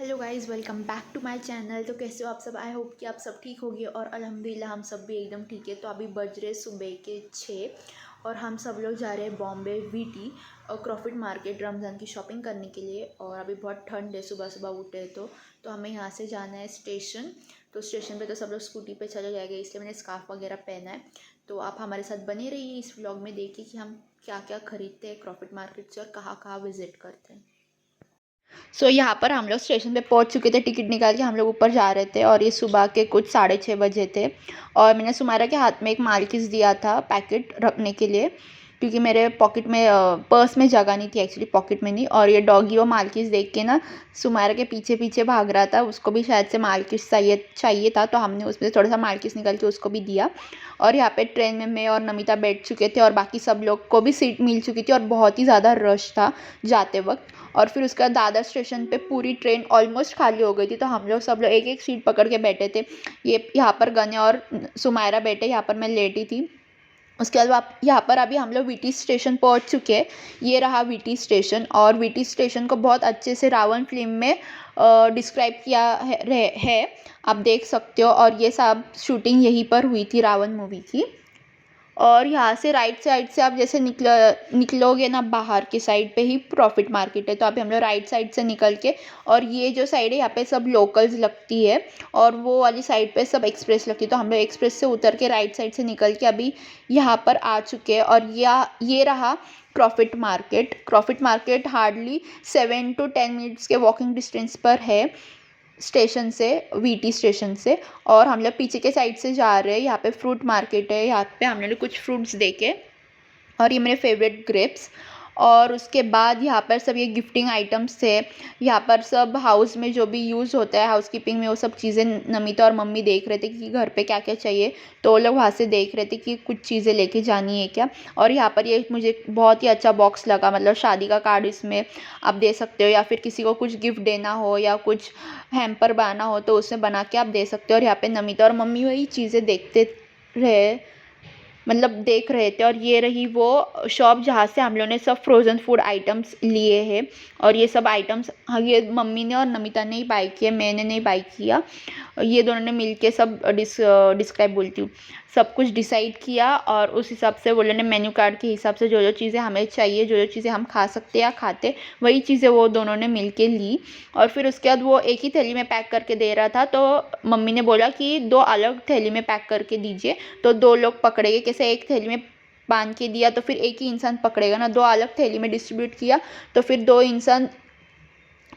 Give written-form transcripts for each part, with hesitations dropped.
Hello guys, welcome back to my channel. तो कैसे हो आप सब? आई होप कि आप सब ठीक होगे और अल्हम्दुलिल्लाह हम सब भी एकदम ठीक है। तो अभी बज रहे सुबह के 6 और हम सब लोग जा रहे हैं बॉम्बे वीटी और क्रॉफिट मार्केट रमज़ान की शॉपिंग करने के लिए। और अभी बहुत ठंड है, सुबह सुबह उठे तो हमें यहाँ से जाना है स्टेशन। तो स्टेशन पे तो सब लोग स्कूटी पे चले जाएंगे, इसलिए मैंने स्कार्फ वगैरह पहना है। तो आप हमारे साथ बने रहिए इस व्लॉग में, देखिए कि हम क्या क्या खरीदते हैं क्रॉफिट मार्केट से और कहाँ कहाँ विज़िट करते हैं। यहाँ पर हम लोग स्टेशन पे पहुंच चुके थे, टिकट निकाल के हम लोग ऊपर जा रहे थे और ये सुबह के कुछ 6:30 बजे थे। और मैंने सुमायरा के हाथ में एक मालकिस दिया था पैकेट रखने के लिए, क्योंकि मेरे पॉकेट में पर्स में जगह नहीं थी, एक्चुअली पॉकेट में नहीं। और ये डॉगी वो मालकिस देख के ना सुमायरा के पीछे पीछे भाग रहा था, उसको भी शायद से मालकिस चाहिए था, तो हमने उसमें थोड़ा सा मालकिस निकाल के उसको भी दिया। और यहाँ पे ट्रेन में मैं और नमिता बैठ चुके थे और बाकी सब लोग को भी सीट मिल चुकी थी और बहुत ही ज़्यादा रश था जाते वक्त। और फिर उसके बाद दादर स्टेशन पे पूरी ट्रेन ऑलमोस्ट खाली हो गई थी, तो हम लोग सब लोग एक एक सीट पकड़ के बैठे थे। ये यहाँ पर गने और सुमायरा बैठे, यहाँ पर मैं लेटी थी। उसके बाद आप यहाँ पर अभी हम लोग वीटी स्टेशन पहुँच चुके हैं। ये रहा वीटी स्टेशन, और वीटी स्टेशन को बहुत अच्छे से रावण फिल्म में डिस्क्राइब किया है, आप देख सकते हो। और ये सब शूटिंग यहीं पर हुई थी रावण मूवी की। और यहाँ से राइट साइड से आप जैसे निकलोगे ना, बाहर की साइड पे ही प्रॉफिट मार्केट है। तो अभी हम लोग राइट साइड से निकल के, और ये जो साइड है यहाँ पे सब लोकल्स लगती है और वो वाली साइड पे सब एक्सप्रेस लगती है। तो हम लोग एक्सप्रेस से उतर के राइट साइड से निकल के अभी यहाँ पर आ चुके हैं। और ये रहा profit market hardly 7 to 10 minutes के वॉकिंग डिस्टेंस पर है स्टेशन से, वीटी स्टेशन से। और हम लोग पीछे के साइड से जा रहे हैं, यहाँ पे फ्रूट मार्केट है, यहाँ पे हमने कुछ फ्रूट्स देखे और ये मेरे फेवरेट ग्रेप्स। और उसके बाद यहाँ पर सब ये गिफ्टिंग आइटम्स थे। यहाँ पर सब हाउस में जो भी यूज़ होता है हाउस कीपिंग में, वो सब चीज़ें नमिता और मम्मी देख रहे थे कि घर पे क्या क्या चाहिए। तो वो लोग वहाँ से देख रहे थे कि कुछ चीज़ें लेके जानी है क्या। और यहाँ पर ये मुझे बहुत ही अच्छा बॉक्स लगा, मतलब शादी का कार्ड इसमें आप दे सकते हो, या फिर किसी को कुछ गिफ्ट देना हो या कुछ हैम्पर बनाना हो तो उसमें बना के आप दे सकते हो। और यहाँ पे नमिता और मम्मी वही चीज़ें देख रहे थे। और ये रही वो शॉप जहाँ से हम लोगों ने सब फ्रोज़न फूड आइटम्स लिए हैं। और ये सब आइटम्स, हाँ, ये मम्मी ने और नमिता ने ही बाई किया, मैंने नहीं बाई किया। ये दोनों ने मिलके सब डिस्क्राइब बोलती हूँ, सब कुछ डिसाइड किया। और उस हिसाब से वो लोगों ने मेन्यू कार्ड के हिसाब से जो जो चीज़ें हमें चाहिए, जो जो चीज़ें हम खा सकते या खाते, वही चीज़ें वो दोनों ने मिल के ली। और फिर उसके बाद वो एक ही थैली में पैक करके दे रहा था, तो मम्मी ने बोला कि 2 अलग थैली में पैक करके दीजिए, तो 2 लोग पकड़ेंगे। कैसे एक थैली में बांध के दिया तो फिर एक ही इंसान पकड़ेगा ना, 2 अलग थैली में डिस्ट्रीब्यूट किया तो फिर 2 इंसान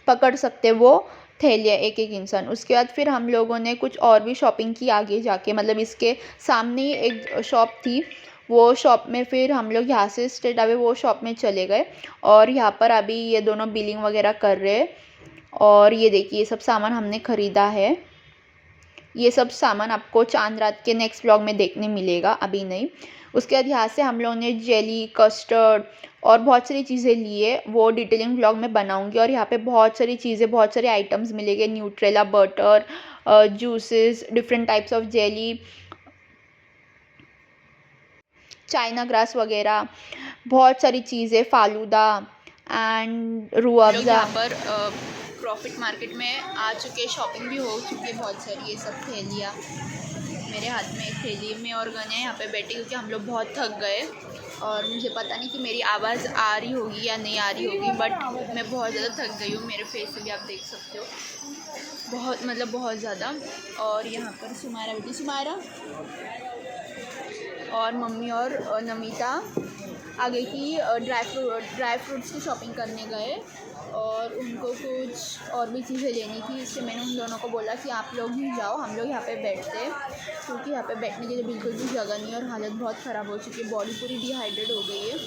पकड़ सकते वो थैलियाँ, एक एक इंसान। उसके बाद फिर हम लोगों ने कुछ और भी शॉपिंग की आगे जाके, मतलब इसके सामने ही एक शॉप थी, वो शॉप में फिर हम लोग यहाँ से स्ट्रेट अवे वो शॉप में चले गए। और यहाँ पर अभी ये दोनों बिलिंग वगैरह कर रहे हैं। और ये देखिए, ये सब सामान हमने ख़रीदा है। ये सब सामान आपको चांद रात के नेक्स्ट व्लॉग में देखने मिलेगा, अभी नहीं। उसके बाद यहाँ से हम लोगों ने जेली, कस्टर्ड और बहुत सारी चीज़ें लिए, वो डिटेलिंग व्लॉग में बनाऊंगी। और यहाँ पे बहुत सारी चीज़ें, बहुत सारे आइटम्स मिलेंगे, Nutrela, butter, juices, different types of jelly, China grass वगैरह, बहुत सारी चीज़ें, फालूदा एंड रूह अफ़ज़ा। यहाँ पर प्रॉफिट मार्केट में आ चुके, शॉपिंग भी हो चुकी है बहुत सारी। ये सब थैलियाँ, मेरे हाथ में एक थैली में और गने यहाँ पे बैठे, क्योंकि हम लोग बहुत थक गए। और मुझे पता नहीं कि मेरी आवाज़ आ रही होगी या नहीं आ रही होगी, बट मैं बहुत ज़्यादा थक गई हूँ। मेरे फेस से भी आप देख सकते हो, बहुत ज़्यादा। और यहाँ पर सुमायरा बेटी, सुमायरा और मम्मी और नमिता आ गई थी ड्राई फ्रूट्स की शॉपिंग करने गए, और उनको कुछ और भी चीज़ें लेनी थी, इसलिए मैंने उन दोनों को बोला कि आप लोग ही जाओ, हम लोग यहाँ पे बैठते हैं, क्योंकि यहाँ पे बैठने के लिए बिल्कुल भी जगह नहीं है और हालत बहुत ख़राब हो चुकी है, बॉडी पूरी डिहाइड्रेट हो गई है।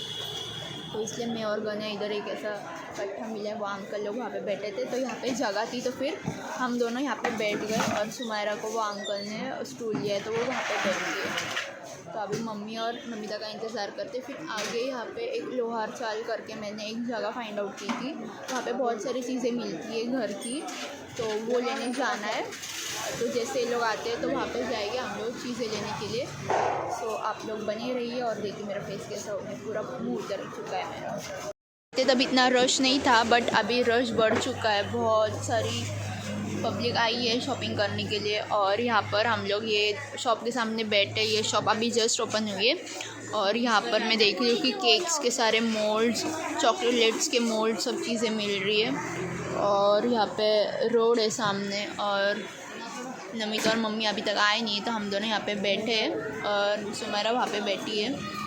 तो इसलिए मैं और गने इधर एक ऐसा इकट्ठा मिला, वो अंकल लोग वहाँ पे बैठे थे, तो यहाँ पे जगह थी, तो फिर हम दोनों यहाँ पे बैठ गए। और सुमायरा को वो अंकल ने स्टूल लिया है, तो वो वहाँ पे बैठ गए। तो अभी मम्मी और नमिता का इंतज़ार करते। फिर आगे यहाँ पे एक लोहार चाल करके मैंने एक जगह फाइंड आउट की थी, वहाँ पे बहुत सारी चीज़ें मिलती है घर की, तो वो लेने जाना है। तो जैसे लोग आते हैं तो वहाँ पे जाएंगे हम लोग चीज़ें लेने के लिए। सो आप लोग बने रहिए और देखिए मेरा फेस कैसा हो गया, पूरा मुँह उतर चुका है मेरा। तब इतना रश नहीं था, बट अभी रश बढ़ चुका है, बहुत सारी पब्लिक आई है शॉपिंग करने के लिए और यहाँ पर हम लोग ये शॉप के सामने बैठे। ये शॉप अभी जस्ट ओपन हुई है और यहाँ पर मैं देख रही हूँ कि केक्स के सारे मोल्ड्स, चॉकलेट्स के मोल्ड, सब चीज़ें मिल रही है। और यहाँ पे रोड है सामने और नमिता और मम्मी अभी तक आए नहीं, तो हम दोनों यहाँ पे बैठे हैं और सुमेरा वहाँ पे बैठी है।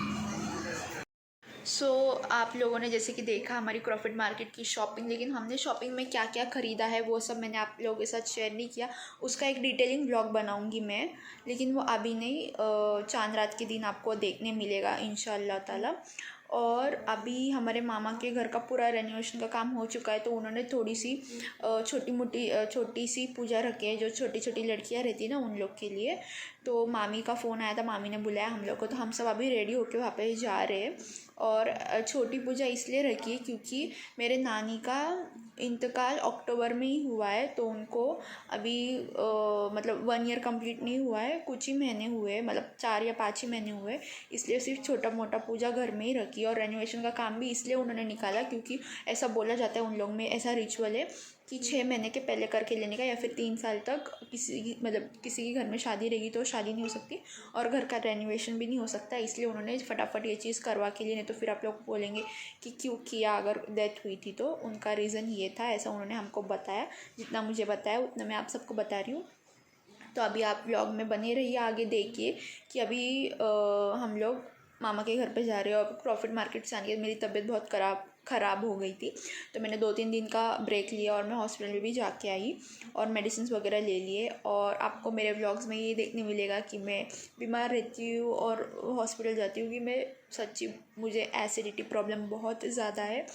आप लोगों ने जैसे कि देखा हमारी क्रॉफर्ड मार्केट की शॉपिंग, लेकिन हमने शॉपिंग में क्या क्या ख़रीदा है वो सब मैंने आप लोगों के साथ शेयर नहीं किया। उसका एक डिटेलिंग ब्लॉग बनाऊंगी मैं, लेकिन वो अभी नहीं, चांद रात के दिन आपको देखने मिलेगा इंशाअल्लाह ताला। और अभी हमारे मामा के घर का पूरा रेनोवेशन का काम हो चुका है, तो उन्होंने थोड़ी सी छोटी सी पूजा रखी है, जो छोटी छोटी लड़कियां रहती है ना उन लोग के लिए। तो मामी का फ़ोन आया था, मामी ने बुलाया हम लोग को, तो हम सब अभी रेडी होके वहाँ पे जा रहे हैं। और छोटी पूजा इसलिए रखी है क्योंकि मेरे नानी का इंतकाल अक्टूबर में ही हुआ है, तो उनको अभी मतलब 1 ईयर कंप्लीट नहीं हुआ है, कुछ ही महीने हुए, मतलब 4 या 5 ही महीने हुए। इसलिए सिर्फ छोटा मोटा पूजा घर में ही रखी। और रेनोवेशन का काम भी इसलिए उन्होंने निकाला क्योंकि ऐसा बोला जाता है उन लोग में, ऐसा रिचुअल है कि 6 महीने के पहले करके लेने का, या फिर 3 साल तक किसी की मतलब किसी के घर में शादी रहेगी तो शादी नहीं हो सकती और घर का रेनोवेशन भी नहीं हो सकता। इसलिए उन्होंने फटाफट ये चीज़ करवा के लिए, नहीं तो फिर आप लोग बोलेंगे कि क्यों किया अगर डेथ हुई थी तो। उनका रीज़न ये था, ऐसा उन्होंने हमको बताया। जितना मुझे बताया उतना मैं आप सबको बता रही हूँ। तो अभी आप व्लॉग में बने रहिए, आगे देखिए कि अभी हम लोग मामा के घर पे जा रहे हो। अब प्रॉफिट मार्केट से आने के मेरी तबीयत बहुत ख़राब हो गई थी, तो मैंने 2-3 दिन का ब्रेक लिया और मैं हॉस्पिटल में भी जाके आई और मेडिसिन वगैरह ले लिए। और आपको मेरे व्लॉग्स में ये देखने मिलेगा कि मैं बीमार रहती हूँ और हॉस्पिटल जाती हूँ, कि मैं सच्ची मुझे एसिडिटी प्रॉब्लम बहुत ज़्यादा है,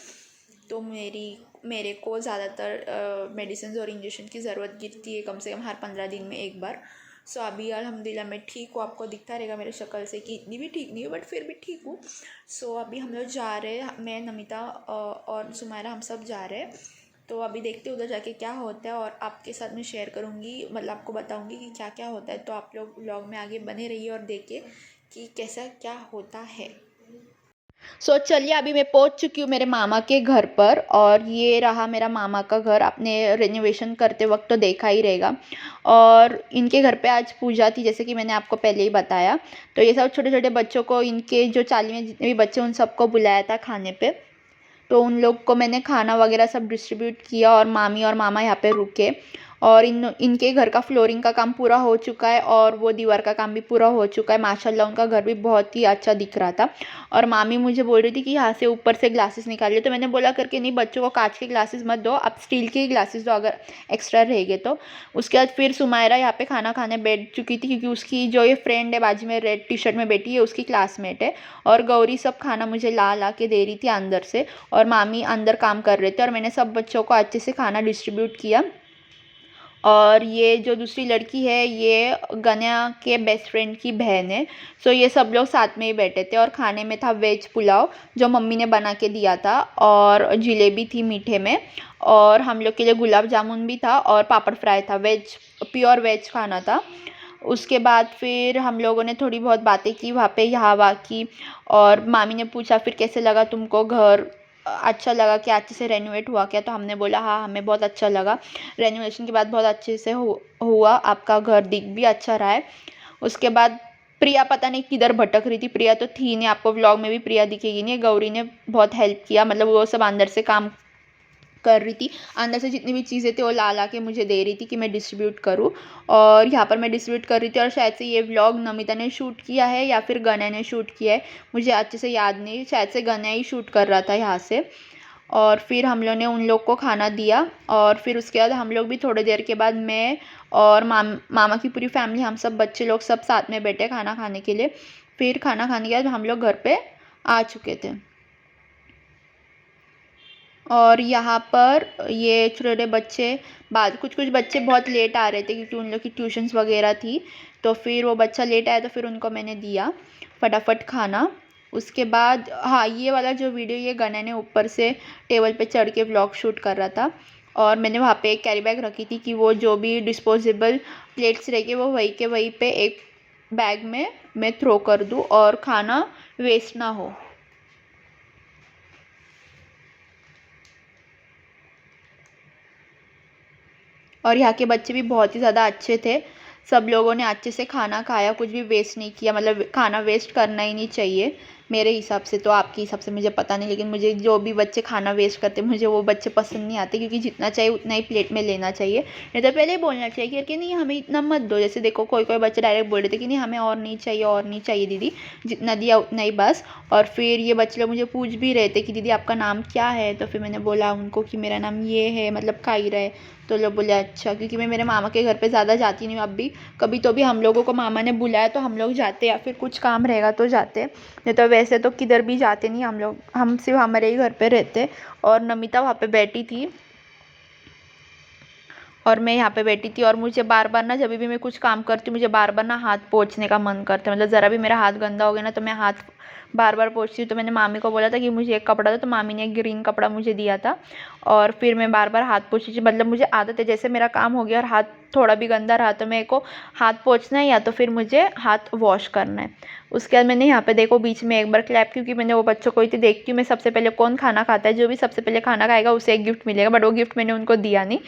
तो मेरे को ज़्यादातर मेडिसिन और इंजेक्शन की ज़रूरत गिरती है, कम से कम हर 15 दिन में एक बार। अभी अल्हम्दुलिल्लाह मैं ठीक हूँ, आपको दिखता रहेगा मेरे शक्ल से कि इतनी भी ठीक नहीं हूँ, बट फिर भी ठीक हूँ। अभी हम लोग जा रहे हैं, मैं, नमिता और सुमायरा, हम सब जा रहे हैं। तो अभी देखते उधर जाके क्या होता है और आपके साथ मैं शेयर करूँगी, मतलब आपको बताऊँगी कि क्या क्या होता है। तो आप लोग व्लॉग में आगे बने रहिए और देखिए कि कैसा क्या होता है। चलिए अभी मैं पहुंच चुकी हूँ मेरे मामा के घर पर, और ये रहा मेरा मामा का घर। आपने रेनोवेशन करते वक्त तो देखा ही रहेगा। और इनके घर पे आज पूजा थी, जैसे कि मैंने आपको पहले ही बताया। तो ये सब छोटे छोटे बच्चों को, इनके जो चाली में जितने भी बच्चे, उन सबको बुलाया था खाने पे। तो उन लोग को मैंने खाना वगैरह सब डिस्ट्रीब्यूट किया और मामी और मामा यहाँ पे रुके। और इनके घर का फ्लोरिंग का काम पूरा हो चुका है और वो दीवार का काम भी पूरा हो चुका है। माशाल्लाह उनका घर भी बहुत ही अच्छा दिख रहा था। और मामी मुझे बोल रही थी कि यहाँ से ऊपर से ग्लासेस निकालिए, तो मैंने बोला करके नहीं, बच्चों को कांच के ग्लासेस मत दो, आप स्टील के ही ग्लासेस दो अगर एक्स्ट्रा रहेंगे तो। उसके बाद फिर सुमायरा यहाँ पे खाना खाने बैठ चुकी थी, क्योंकि उसकी जो ये फ्रेंड है बाजू में रेड टी शर्ट में बैठी है, उसकी क्लासमेट है। और गौरी सब खाना मुझे ला ला के दे रही थी अंदर से, और मामी अंदर काम कर रहे थे, और मैंने सब बच्चों को अच्छे से खाना डिस्ट्रीब्यूट किया। और ये जो दूसरी लड़की है, ये गन्या के बेस्ट फ्रेंड की बहन है। ये सब लोग साथ में ही बैठे थे। और खाने में था वेज पुलाव जो मम्मी ने बना के दिया था, और जलेबी थी मीठे में, और हम लोग के लिए गुलाब जामुन भी था, और पापड़ फ्राई था। वेज, प्योर वेज खाना था। उसके बाद फिर हम लोगों ने थोड़ी बहुत बातें की वहाँ पे, यहाँ वहाँ की। और मामी ने पूछा फिर कैसे लगा तुमको घर, अच्छा लगा कि अच्छे से रेनोवेट हुआ क्या? तो हमने बोला हाँ, हमें बहुत अच्छा लगा, रेनोवेशन के बाद बहुत अच्छे से हुआ, आपका घर दिख भी अच्छा रहा है। उसके बाद प्रिया पता नहीं किधर भटक रही थी, प्रिया तो थी नहीं, आपको व्लॉग में भी प्रिया दिखेगी नहीं। गौरी ने बहुत हेल्प किया, मतलब वो सब अंदर से काम कर रही थी, अंदर से जितनी भी चीज़ें थी वो ला ला के मुझे दे रही थी कि मैं डिस्ट्रीब्यूट करूँ। और यहाँ पर मैं डिस्ट्रीब्यूट कर रही थी। और शायद से ये व्लॉग नमिता ने शूट किया है या फिर गना ने शूट किया है, मुझे अच्छे से याद नहीं, शायद से गना ही शूट कर रहा था यहाँ से। और फिर हम लोग ने उन लोग को खाना दिया, और फिर उसके बाद हम लोग भी थोड़ी देर के बाद, मैं और मामा की पूरी फैमिली, हम सब बच्चे लोग सब साथ में बैठे खाना खाने के लिए। फिर खाना खाने के बाद हम लोग घर पे आ चुके थे। और यहाँ पर ये छोटे बच्चे, बाद कुछ कुछ बच्चे बहुत लेट आ रहे थे क्योंकि उन लोग की ट्यूशन्स वगैरह थी। तो फिर वो बच्चा लेट आया तो फिर उनको मैंने दिया फटाफट खाना। उसके बाद हाँ, ये वाला जो वीडियो, ये गना ने ऊपर से टेबल पे चढ़ के व्लॉग शूट कर रहा था। और मैंने वहाँ पे एक कैरी बैग रखी थी कि वो जो भी डिस्पोजेबल प्लेट्स रह गए वो वहीं के वहीं पे एक बैग में मैं थ्रो कर दूँ और खाना वेस्ट ना हो। और यहाँ के बच्चे भी बहुत ही ज़्यादा अच्छे थे। सब लोगों ने अच्छे से खाना खाया, कुछ भी वेस्ट नहीं किया। मतलब खाना वेस्ट करना ही नहीं चाहिए मेरे हिसाब से, तो आपके हिसाब से मुझे पता नहीं, लेकिन मुझे जो भी बच्चे खाना वेस्ट करते मुझे वो बच्चे पसंद नहीं आते, क्योंकि जितना चाहिए उतना ही प्लेट में लेना चाहिए। नहीं तो पहले ही बोलना चाहिए कि नहीं हमें इतना मत दो। जैसे देखो कोई कोई बच्चे डायरेक्ट बोल रहे थे कि नहीं हमें और नहीं चाहिए, और नहीं चाहिए दीदी, जितना दिया उतना ही बस। और फिर ये बच्चे लोग मुझे पूछ भी रहे थे कि दीदी आपका नाम क्या है, तो फिर मैंने बोला उनको कि मेरा नाम ये है, मतलब कायरा है। तो लोग बोले अच्छा, क्योंकि मैं मेरे मामा के घर पे ज़्यादा जाती नहीं हूँ अब भी। कभी तो भी हम लोगों को मामा ने बुलाया तो हम लोग जाते, या फिर कुछ काम रहेगा तो जाते, नहीं तो वैसे तो किधर भी जाते नहीं हम लोग। हम सिर्फ हमारे ही घर पे रहते। और नमिता वहाँ पे बैठी थी और मैं यहाँ पे बैठी थी। और मुझे बार बार ना, जब भी मैं कुछ काम करती हूँ मुझे बार बार ना हाथ पोंछने का मन करता है। मतलब ज़रा भी मेरा हाथ गंदा हो गया ना तो मैं हाथ बार बार पोंछती हूँ। तो मैंने मामी को बोला था कि मुझे एक कपड़ा दो, तो मामी ने एक ग्रीन कपड़ा मुझे दिया था। और फिर मैं बार बार हाथ पोंछती थी। मतलब मुझे आदत है, जैसे मेरा काम हो गया और हाथ थोड़ा भी गंदा रहा तो मेरे को हाथ पोंछना है, या तो फिर मुझे हाथ वॉश करना है। उसके बाद मैंने यहाँ पे देखो बीच में एक बार क्लैप, क्योंकि मैंने वो बच्चों को ही तो देखती हूँ मैं सबसे पहले कौन खाना खाता है। जो भी सबसे पहले खाना खाएगा उसे एक गिफ्ट मिलेगा, बट वो गिफ्ट मैंने उनको दिया नहीं।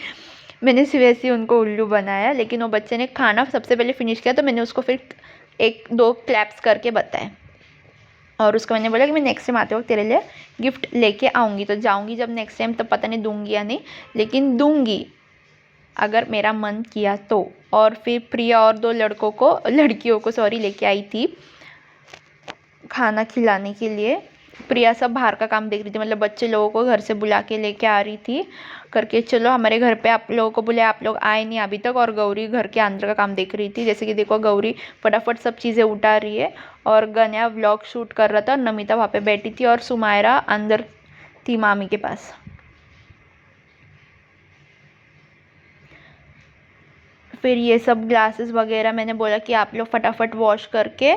मैंने सिर्फ ऐसे ही उनको उल्लू बनाया। लेकिन वो बच्चे ने खाना सबसे पहले फिनिश किया तो मैंने उसको फिर एक दो क्लैप्स करके बताए। और उसको मैंने बोला कि मैं नेक्स्ट टाइम आते वक्त तेरे लिए गिफ्ट लेके आऊँगी। तो जाऊँगी जब नेक्स्ट टाइम, तो पता नहीं दूँगी या नहीं, लेकिन दूँगी अगर मेरा मन किया तो। और फिर प्रिया और दो लड़कियों को सॉरी लेके आई थी खाना खिलाने के लिए। प्रिया सब बाहर का काम देख रही थी, मतलब बच्चे लोगों को घर से बुला के लेके आ रही थी करके, चलो हमारे घर पे आप लोगों को बुलाया, आप लोग आए नहीं अभी तक। और गौरी घर के अंदर का काम देख रही थी। जैसे कि देखो गौरी फटाफट सब चीज़ें उठा रही है, और गन्या व्लॉग शूट कर रहा था, और नमिता वहाँ पे बैठी थी, और सुमायरा अंदर थी मामी के पास। फिर ये सब ग्लासेस वगैरह मैंने बोला कि आप लोग फटाफट वॉश करके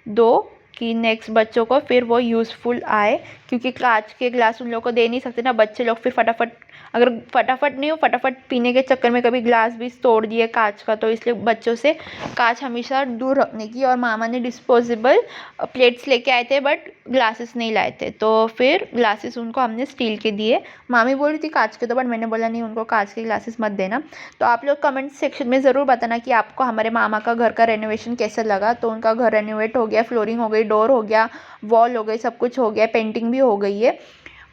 दो, कि नेक्स्ट बच्चों को फिर वो यूज़फुल आए। क्योंकि कांच के ग्लास उन लोगों को दे नहीं सकते ना, बच्चे लोग फिर फटाफट, अगर फटाफट नहीं हो फटाफट पीने के चक्कर में कभी ग्लास भी तोड़ दिए कांच का, तो इसलिए बच्चों से कांच हमेशा दूर रखने की। और मामा ने डिस्पोजेबल प्लेट्स लेके आए थे बट ग्लासेस नहीं लाए थे, तो फिर ग्लासेस उनको हमने स्टील के दिए। मामी बोल रही थी कांच के दो, बट मैंने बोला नहीं उनको कांच के ग्लासेस मत देना। तो आप लोग कमेंट सेक्शन में ज़रूर बताना कि आपको हमारे मामा का घर का रेनोवेशन कैसा लगा। तो उनका घर रेनोवेट हो गया, फ्लोरिंग हो गई, डोर हो गया, वॉल हो गई, सब कुछ हो गया, पेंटिंग भी हो गई है।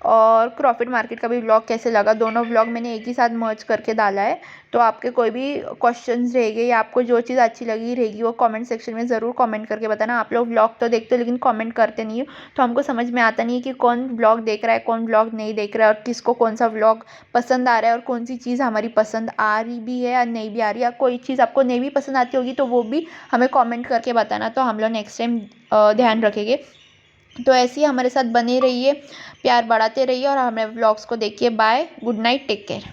और क्रॉफिट मार्केट का भी व्लॉग कैसे लगा, दोनों व्लॉग मैंने एक ही साथ मर्ज करके डाला है। तो आपके कोई भी क्वेश्चंस रहेंगे या आपको जो चीज़ अच्छी लगी रहेगी वो कमेंट सेक्शन में ज़रूर कमेंट करके बताना। आप लोग व्लॉग तो देखते हो लेकिन कमेंट करते नहीं हो, तो हमको समझ में आता नहीं है कि कौन व्लॉग देख रहा है कौन व्लॉग नहीं देख रहा है, और किसको कौन सा व्लॉग पसंद आ रहा है, और कौन सी चीज़ हमारी पसंद आ रही भी है या नहीं भी आ रही है। या कोई चीज़ आपको नहीं भी पसंद आती होगी तो वो भी हमें कॉमेंट करके बताना, तो हम लोग नेक्स्ट टाइम ध्यान रखेंगे। तो ऐसे ही हमारे साथ बने रहिए, प्यार बढ़ाते रहिए, और हमारे व्लॉग्स को देखिए। Bye, good night, take care.